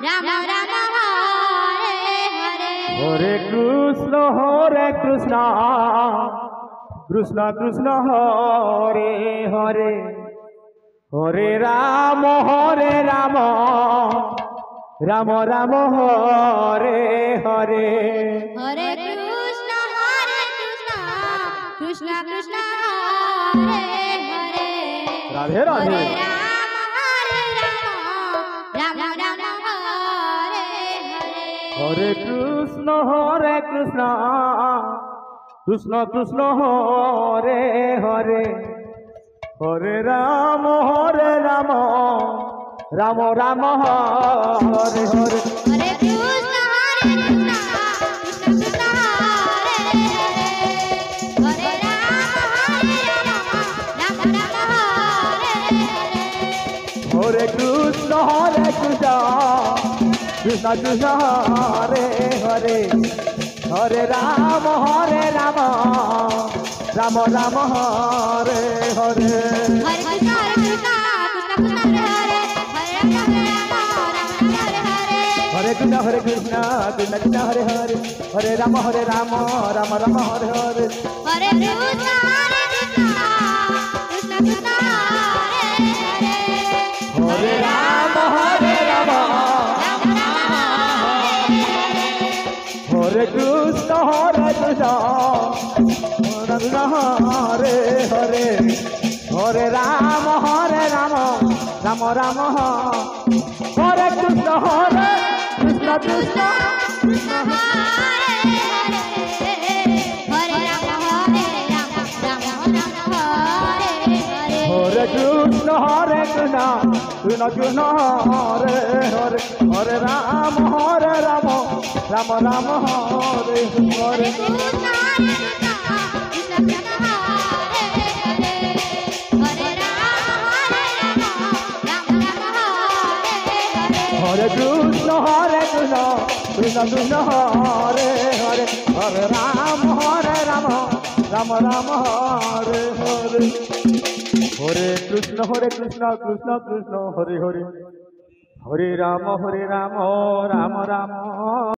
Ram Ram Hare Hare Hare Krishna Krishna Krishna Hare Hare Hare Ram Ram Ram Hare Hare Hare Krishna Krishna Krishna Hare Hare Radhe Radhe Ram Ram Hare Hare Hare Krishna Krishna Krishna Hare Hare Hare Ram Ram Ram Hare Hare Hare Krishna Krishna Krishna Hare Hare Hare Ram Ram Hare Hare Hare Krishna Krishna Krishna Hare Hare Hare Ram Ram Ram Hare Hare Hare Krishna Krishna Krishna Hare Hare Ram Hare Krishna Krishna Krishna Hare Hare Hare Ram Ram Ram Hare Hare Hare Krishna Krishna Krishna Hare Hare Ram Ram Ram Hare Krishna Hare Hare Hare Ram Ram Ram Hare Krishna Krishna Krishna Krishna Hare Hare Hare Ram Ram Ram Hare Hare Hare Krishna Krishna Krishna Hare Hare Hare Ram Ram Ram Hare Hare Krishna Krishna Krishna Hare Hare Hare Ram Ram Hare Hare Hare Krishna Krishna Krishna Hare Hare Hare Ram Ram Ram Hare Hare Hare Krishna Krishna Krishna Hare Hare Hare Ram Ram Ram